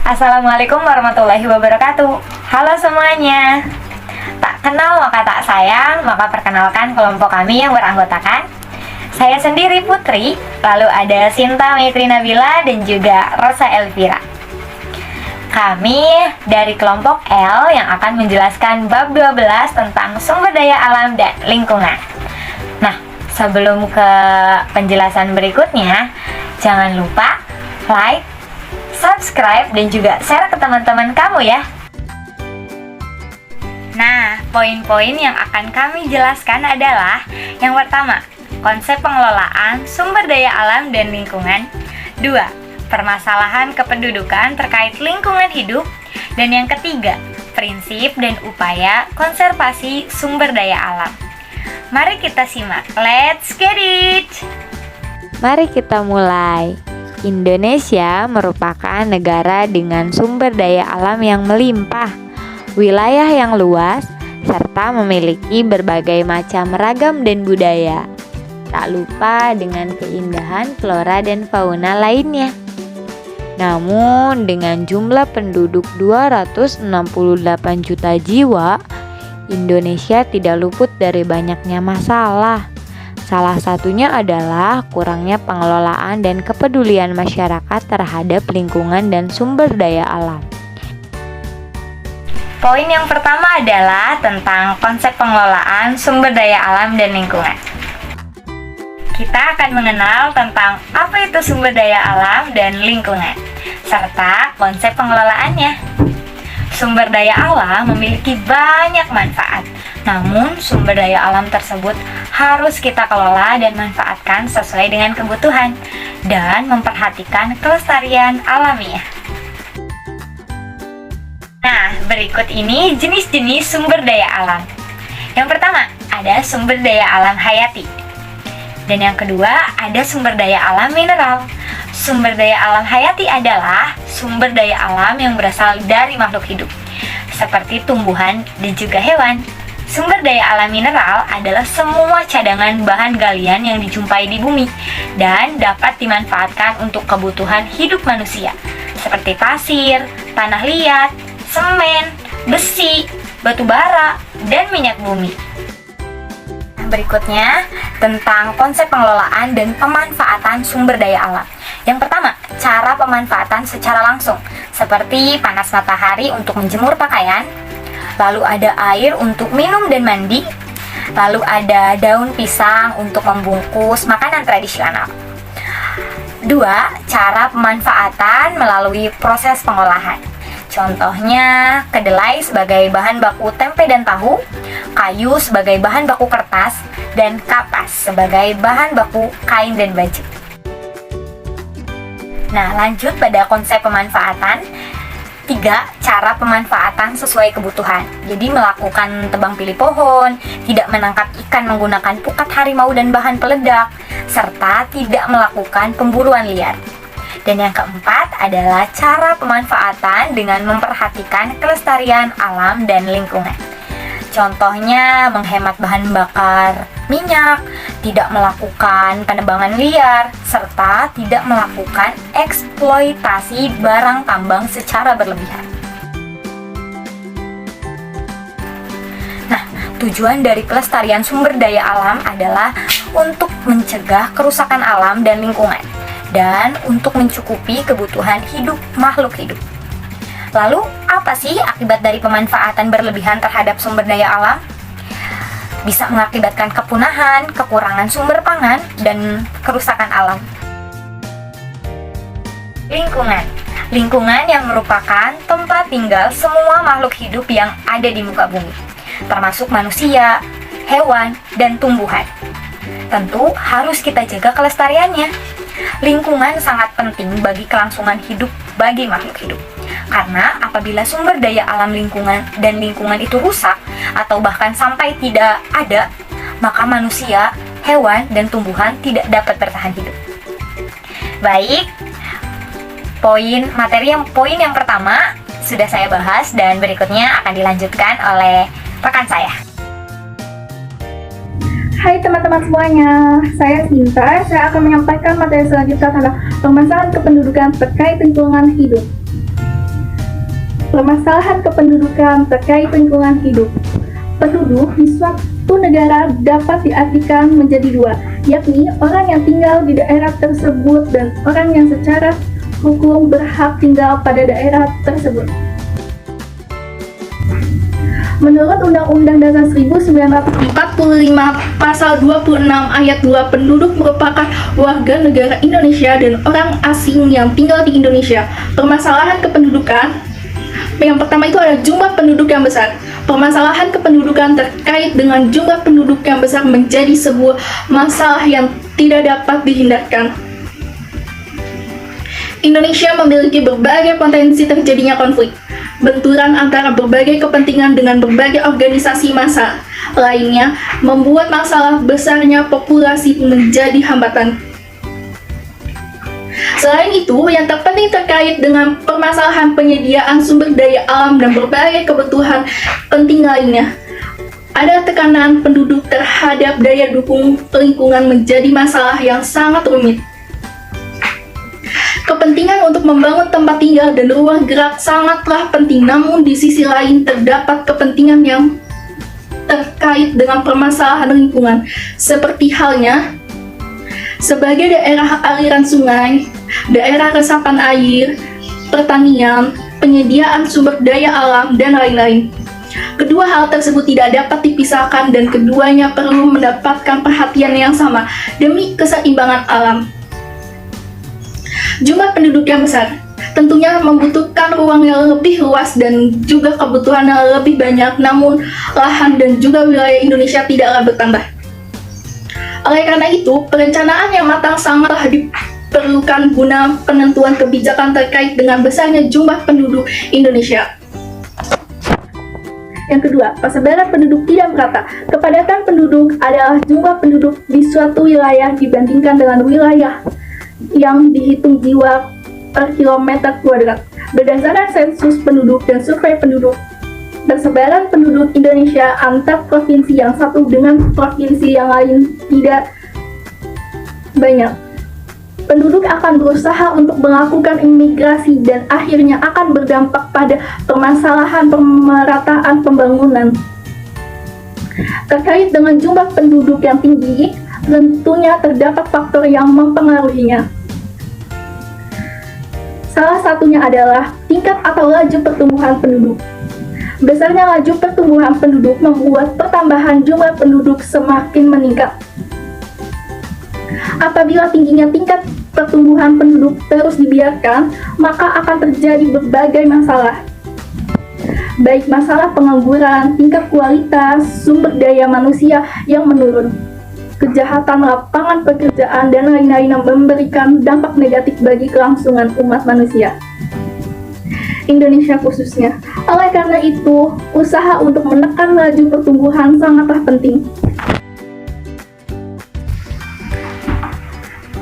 Assalamualaikum warahmatullahi wabarakatuh. Halo semuanya. Tak kenal maka tak sayang, maka perkenalkan kelompok kami yang beranggotakan saya sendiri Putri, lalu ada Sinta Maitri Nabila dan juga Rosa Elvira. Kami dari kelompok L yang akan menjelaskan bab 12 tentang sumber daya alam dan lingkungan. Nah, sebelum ke penjelasan berikutnya, jangan lupa like, subscribe, dan juga share ke teman-teman kamu ya. Nah, poin-poin yang akan kami jelaskan adalah yang pertama, konsep pengelolaan sumber daya alam dan lingkungan. 2. Permasalahan kependudukan terkait lingkungan hidup. Dan yang ketiga, prinsip dan upaya konservasi sumber daya alam. Mari kita simak. Let's get it! Mari kita mulai. Indonesia merupakan negara dengan sumber daya alam yang melimpah, wilayah yang luas, serta memiliki berbagai macam ragam dan budaya. Tak lupa dengan keindahan flora dan fauna lainnya. Namun dengan jumlah penduduk 268 juta jiwa, Indonesia tidak luput dari banyaknya masalah. Salah satunya adalah kurangnya pengelolaan dan kepedulian masyarakat terhadap lingkungan dan sumber daya alam. Poin yang pertama adalah tentang konsep pengelolaan sumber daya alam dan lingkungan. Kita akan mengenal tentang apa itu sumber daya alam dan lingkungan, serta konsep pengelolaannya. Sumber daya alam memiliki banyak manfaat, namun sumber daya alam tersebut harus kita kelola dan manfaatkan sesuai dengan kebutuhan dan memperhatikan kelestarian alamiah. Nah, berikut ini jenis-jenis sumber daya alam. Yang pertama, ada sumber daya alam hayati. Dan yang kedua, ada sumber daya alam mineral. Sumber daya alam hayati adalah sumber daya alam yang berasal dari makhluk hidup, seperti tumbuhan dan juga hewan. Sumber daya alam mineral adalah semua cadangan bahan galian yang dijumpai di bumi dan dapat dimanfaatkan untuk kebutuhan hidup manusia, seperti pasir, tanah liat, semen, besi, batu bara, dan minyak bumi. Berikutnya, tentang konsep pengelolaan dan pemanfaatan sumber daya alam. Yang pertama, cara pemanfaatan secara langsung, seperti panas matahari untuk menjemur pakaian, lalu ada air untuk minum dan mandi, lalu ada daun pisang untuk membungkus makanan tradisional. 2. Cara pemanfaatan melalui proses pengolahan. Contohnya, kedelai sebagai bahan baku tempe dan tahu, kayu sebagai bahan baku kertas, dan kapas sebagai bahan baku kain dan baju. Nah, lanjut pada konsep pemanfaatan. 3. Cara pemanfaatan sesuai kebutuhan. Jadi melakukan tebang pilih pohon, tidak menangkap ikan menggunakan pukat harimau dan bahan peledak, serta tidak melakukan pemburuan liar. Dan yang keempat adalah cara pemanfaatan dengan memperhatikan kelestarian alam dan lingkungan. Contohnya menghemat bahan bakar minyak, tidak melakukan penebangan liar, serta tidak melakukan eksploitasi barang tambang secara berlebihan. Nah, tujuan dari pelestarian sumber daya alam adalah untuk mencegah kerusakan alam dan lingkungan, dan untuk mencukupi kebutuhan hidup makhluk hidup. Lalu, apa sih akibat dari pemanfaatan berlebihan terhadap sumber daya alam? Bisa mengakibatkan kepunahan, kekurangan sumber pangan, dan kerusakan alam. Lingkungan. Lingkungan yang merupakan tempat tinggal semua makhluk hidup yang ada di muka bumi, termasuk manusia, hewan, dan tumbuhan. Tentu harus kita jaga kelestariannya. Lingkungan sangat penting bagi kelangsungan hidup bagi makhluk hidup. Karena apabila sumber daya alam lingkungan dan lingkungan itu rusak atau bahkan sampai tidak ada, maka manusia, hewan, dan tumbuhan tidak dapat bertahan hidup. Baik, poin yang pertama sudah saya bahas dan berikutnya akan dilanjutkan oleh rekan saya. Hai teman-teman semuanya, saya Sinta. Saya akan menyampaikan materi selanjutnya tentang pemasaran kependudukan terkait lingkungan hidup. permasalahan kependudukan terkait lingkungan hidup. Penduduk di suatu negara dapat diartikan menjadi dua, yakni orang yang tinggal di daerah tersebut dan orang yang secara hukum berhak tinggal pada daerah tersebut. Menurut Undang-Undang Dasar 1945 Pasal 26 Ayat 2, penduduk merupakan warga negara Indonesia dan orang asing yang tinggal di Indonesia. Permasalahan kependudukan yang pertama itu ada jumlah penduduk yang besar. Permasalahan kependudukan terkait dengan jumlah penduduk yang besar menjadi sebuah masalah yang tidak dapat dihindarkan. Indonesia memiliki berbagai potensi terjadinya konflik, benturan antara berbagai kepentingan dengan berbagai organisasi massa lainnya membuat masalah besarnya populasi menjadi hambatan. Selain itu, yang terpenting terkait dengan permasalahan penyediaan sumber daya alam dan berbagai kebutuhan penting lainnya, ada tekanan penduduk terhadap daya dukung lingkungan menjadi masalah yang sangat rumit. Kepentingan untuk membangun tempat tinggal dan ruang gerak sangatlah penting, namun di sisi lain terdapat kepentingan yang terkait dengan permasalahan lingkungan, seperti halnya sebagai daerah aliran sungai, daerah resapan air, pertanian, penyediaan sumber daya alam, dan lain-lain. Kedua hal tersebut tidak dapat dipisahkan dan keduanya perlu mendapatkan perhatian yang sama demi keseimbangan alam. Jumlah penduduk yang besar tentunya membutuhkan ruang yang lebih luas dan juga kebutuhan yang lebih banyak, namun lahan dan juga wilayah Indonesia tidaklah bertambah. Oleh karena itu, perencanaan yang matang sangatlah diperlukan guna penentuan kebijakan terkait dengan besarnya jumlah penduduk Indonesia. Yang kedua, persebaran penduduk tidak merata. Kepadatan penduduk adalah jumlah penduduk di suatu wilayah dibandingkan dengan wilayah yang dihitung jiwa per kilometer kuadrat. Berdasarkan sensus penduduk dan survei penduduk, persebaran penduduk Indonesia antar provinsi yang satu dengan provinsi yang lain tidak banyak. Penduduk akan berusaha untuk melakukan imigrasi dan akhirnya akan berdampak pada permasalahan pemerataan pembangunan. Terkait dengan jumlah penduduk yang tinggi, tentunya terdapat faktor yang mempengaruhinya. Salah satunya adalah tingkat atau laju pertumbuhan penduduk. Besarnya laju pertumbuhan penduduk membuat pertambahan jumlah penduduk semakin meningkat. Apabila tingginya tingkat pertumbuhan penduduk terus dibiarkan, maka akan terjadi berbagai masalah. Baik masalah pengangguran, tingkat kualitas sumber daya manusia yang menurun, kejahatan lapangan pekerjaan, dan lain-lain yang memberikan dampak negatif bagi kelangsungan umat manusia, Indonesia khususnya. Oleh karena itu, usaha untuk menekan laju pertumbuhan sangatlah penting.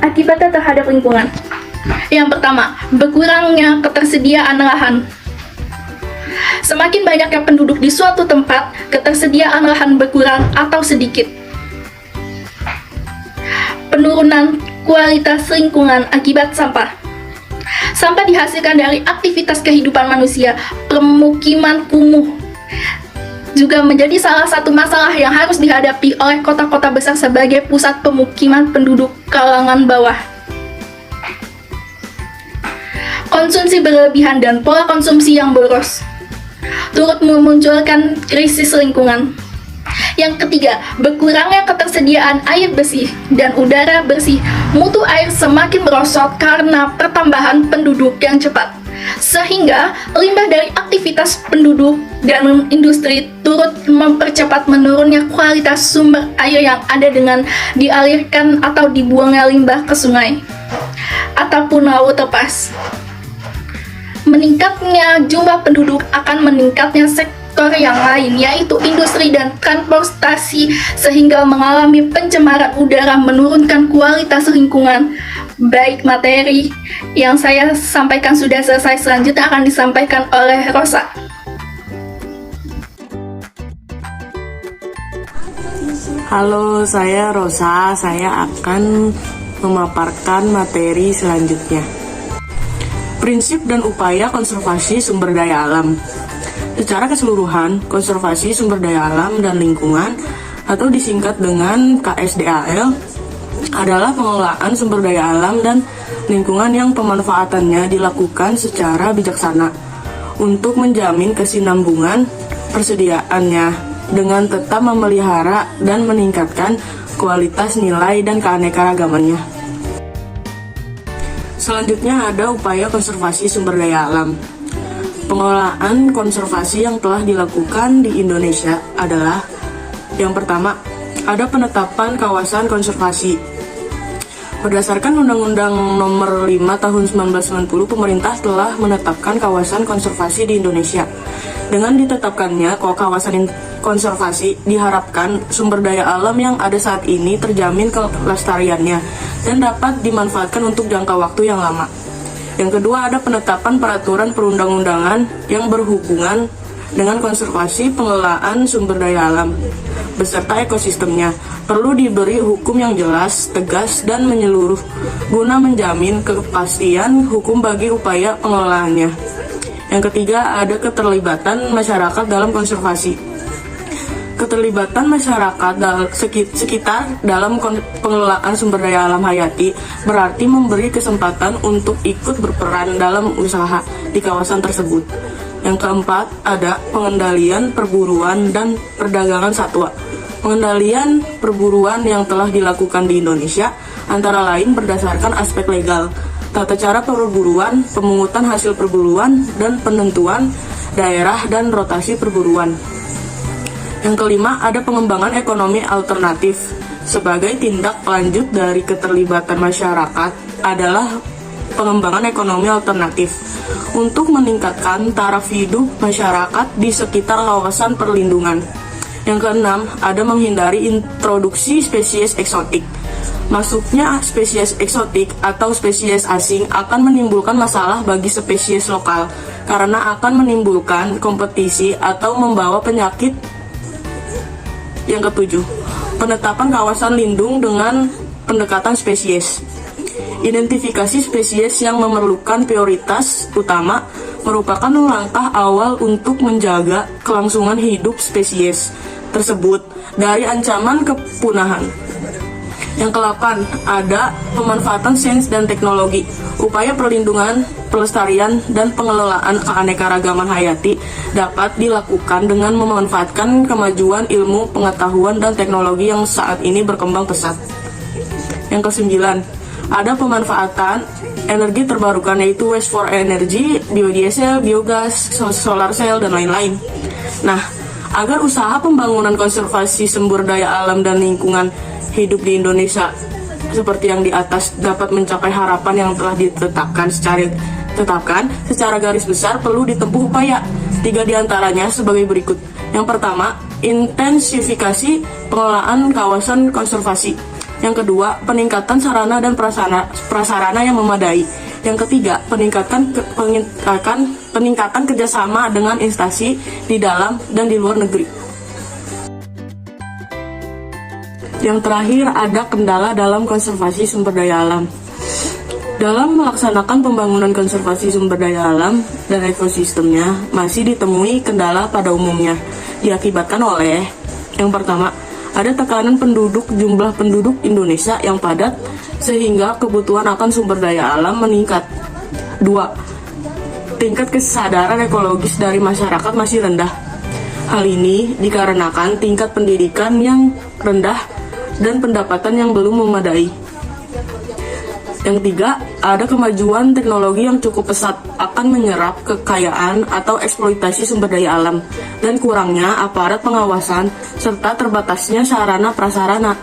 Akibatnya terhadap lingkungan. Yang pertama, berkurangnya ketersediaan lahan. Semakin banyaknya penduduk di suatu tempat, ketersediaan lahan berkurang atau sedikit. Penurunan kualitas lingkungan akibat sampah. Sampah dihasilkan dari aktivitas kehidupan manusia. Pemukiman kumuh juga menjadi salah satu masalah yang harus dihadapi oleh kota-kota besar sebagai pusat pemukiman penduduk kalangan bawah. Konsumsi berlebihan dan pola konsumsi yang boros turut memunculkan krisis lingkungan. Yang ketiga, berkurangnya ketersediaan air bersih dan udara bersih. Mutu air semakin merosot karena pertambahan penduduk yang cepat, sehingga limbah dari aktivitas penduduk dan industri turut mempercepat menurunnya kualitas sumber air yang ada dengan dialirkan atau dibuangnya limbah ke sungai ataupun laut lepas. Meningkatnya jumlah penduduk akan meningkatnya sektor yang lain, yaitu industri dan transportasi, sehingga mengalami pencemaran udara, menurunkan kualitas lingkungan. Baik, materi yang saya sampaikan sudah selesai, selanjutnya akan disampaikan oleh Rosa. Halo, saya Rosa. Saya akan memaparkan materi selanjutnya. Prinsip dan upaya konservasi sumber daya alam. Secara keseluruhan, konservasi sumber daya alam dan lingkungan atau disingkat dengan KSDAL adalah pengelolaan sumber daya alam dan lingkungan yang pemanfaatannya dilakukan secara bijaksana untuk menjamin kesinambungan persediaannya dengan tetap memelihara dan meningkatkan kualitas nilai dan keanekaragamannya. Selanjutnya ada upaya konservasi sumber daya alam. Pengelolaan konservasi yang telah dilakukan di Indonesia adalah: yang pertama, ada penetapan kawasan konservasi. Berdasarkan Undang-Undang Nomor 5 Tahun 1990, pemerintah telah menetapkan kawasan konservasi di Indonesia. Dengan ditetapkannya kawasan konservasi, diharapkan sumber daya alam yang ada saat ini terjamin kelestariannya dan dapat dimanfaatkan untuk jangka waktu yang lama. Yang kedua, ada penetapan peraturan perundang-undangan yang berhubungan dengan konservasi pengelolaan sumber daya alam beserta ekosistemnya. Perlu diberi hukum yang jelas, tegas, dan menyeluruh guna menjamin kepastian hukum bagi upaya pengelolaannya. Yang ketiga, ada keterlibatan masyarakat dalam konservasi. Keterlibatan masyarakat sekitar dalam pengelolaan sumber daya alam hayati berarti memberi kesempatan untuk ikut berperan dalam usaha di kawasan tersebut. Yang keempat, ada pengendalian perburuan dan perdagangan satwa. Pengendalian perburuan yang telah dilakukan di Indonesia antara lain berdasarkan aspek legal, tata cara perburuan, pemungutan hasil perburuan, dan penentuan daerah dan rotasi perburuan. Yang kelima, ada pengembangan ekonomi alternatif. Sebagai tindak lanjut dari keterlibatan masyarakat adalah pengembangan ekonomi alternatif untuk meningkatkan taraf hidup masyarakat di sekitar kawasan perlindungan. Yang keenam, ada menghindari introduksi spesies eksotik. Masuknya spesies eksotik atau spesies asing akan menimbulkan masalah bagi spesies lokal karena akan menimbulkan kompetisi atau membawa penyakit. Yang ketujuh, penetapan kawasan lindung dengan pendekatan spesies. Identifikasi spesies yang memerlukan prioritas utama merupakan langkah awal untuk menjaga kelangsungan hidup spesies tersebut dari ancaman kepunahan. Yang ke-8, ada pemanfaatan sains dan teknologi. Upaya perlindungan, pelestarian, dan pengelolaan keanekaragaman hayati dapat dilakukan dengan memanfaatkan kemajuan ilmu, pengetahuan, dan teknologi yang saat ini berkembang pesat. Yang ke-9, ada pemanfaatan energi terbarukan yaitu waste for energy, biodiesel, biogas, solar cell, dan lain-lain. Nah, agar usaha pembangunan konservasi sumber daya alam dan lingkungan hidup di Indonesia seperti yang di atas dapat mencapai harapan yang telah ditetapkan secara garis besar, perlu ditempuh upaya. 3 diantaranya sebagai berikut. Yang pertama, intensifikasi pengelolaan kawasan konservasi. Yang kedua, peningkatan sarana dan prasarana yang memadai. Yang ketiga, peningkatan kerjasama dengan instansi di dalam dan di luar negeri. Yang terakhir, ada kendala dalam konservasi sumber daya alam. Dalam melaksanakan pembangunan konservasi sumber daya alam dan ekosistemnya, masih ditemui kendala pada umumnya, diakibatkan oleh: yang pertama, ada tekanan jumlah penduduk Indonesia yang padat, sehingga kebutuhan akan sumber daya alam meningkat. 2. Tingkat kesadaran ekologis dari masyarakat masih rendah. Hal ini dikarenakan tingkat pendidikan yang rendah dan pendapatan yang belum memadai. Yang ketiga, ada kemajuan teknologi yang cukup pesat akan menyerap kekayaan atau eksploitasi sumber daya alam dan kurangnya aparat pengawasan serta terbatasnya sarana prasarana.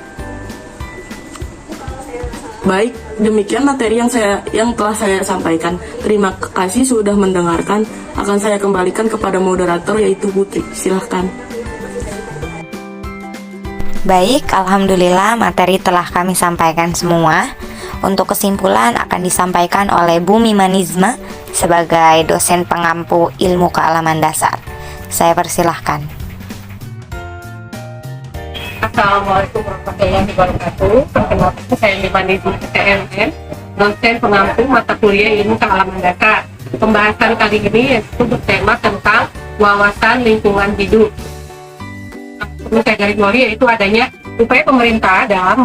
Baik, demikian materi yang telah saya sampaikan. Terima kasih sudah mendengarkan. Akan saya kembalikan kepada moderator yaitu Putri. Silahkan. Baik, alhamdulillah materi telah kami sampaikan semua. Untuk kesimpulan akan disampaikan oleh Bu Mimanizma sebagai dosen pengampu ilmu kealaman dasar. Saya persilahkan. Assalamualaikum warahmatullahi wabarakatuh. Perkenalkan, saya Mimanizma SMN, dosen pengampu mata kuliah ilmu kealaman dasar. pembahasan kali ini yaitu bertema tentang wawasan lingkungan hidup. Perlu saya garis bawahi yaitu adanya upaya pemerintah dalam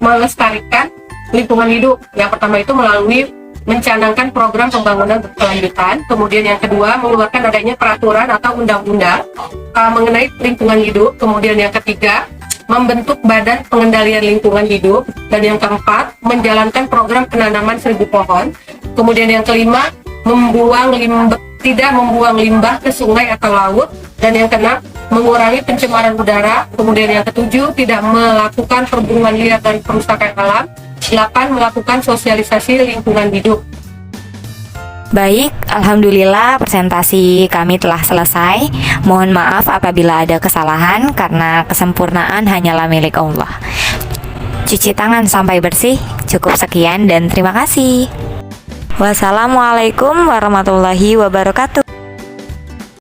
melestarikan lingkungan hidup. Yang pertama itu melalui mencanangkan program pembangunan berkelanjutan. Kemudian yang kedua, mengeluarkan adanya peraturan atau undang-undang mengenai lingkungan hidup. Kemudian yang ketiga, membentuk badan pengendalian lingkungan hidup. Dan yang keempat, menjalankan program penanaman 1000 pohon. Kemudian yang kelima, tidak membuang limbah ke sungai atau laut. Dan yang keenam, mengurangi pencemaran udara. Kemudian yang ketujuh, tidak melakukan perburuan liar dan perusakan alam. 8. Melakukan sosialisasi lingkungan hidup. Baik, alhamdulillah presentasi kami telah selesai. Mohon maaf apabila ada kesalahan karena kesempurnaan hanyalah milik Allah. Cuci tangan sampai bersih. Cukup sekian dan terima kasih. Wassalamualaikum warahmatullahi wabarakatuh.